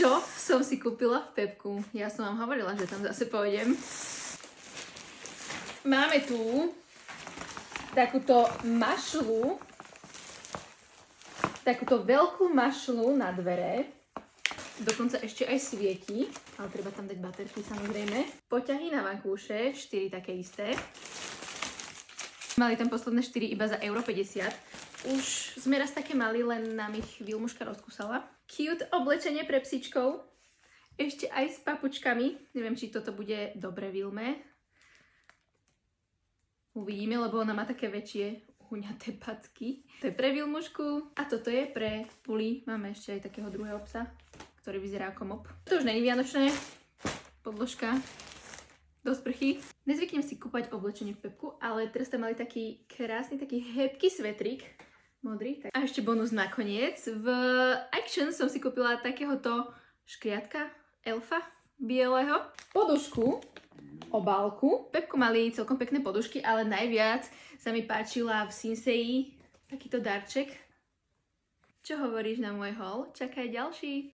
Čo som si kúpila v Pepku? Ja som vám hovorila, že tam zase pôjdem. Máme tu takúto mašľu, takúto veľkú mašľu na dvere. Dokonca ešte aj svieti, ale treba tam dať baterky samozrejme. Poťahy na vankúše, 4 také isté. Mali tam posledné 4 iba za €50. Už sme raz také mali, len nám ich Vilmuška rozkusala. Cute oblečenie pre psičkov. Ešte aj s papučkami. Neviem, či toto bude dobre Vilme. Uvidíme, lebo ona má také väčšie huňaté patky. To je pre Vilmušku a toto je pre Puli. Máme ešte aj takého druhého psa, ktorý vyzerá ako mop. To už není vianočné. Podložka do sprchy. Nezvyknem si kúpať oblečenie v Pepku, ale teraz tam mali taký krásny, taký hebký svetrik. Modrý. Tak. A ešte bonus nakoniec. V Action som si kúpila takéhoto škriatka, elfa, bieleho. Podušku, obálku. V Pepku mali celkom pekné podušky, ale najviac sa mi páčila v Sinsei takýto darček. Čo hovoríš na môj haul? Čakaj ďalší.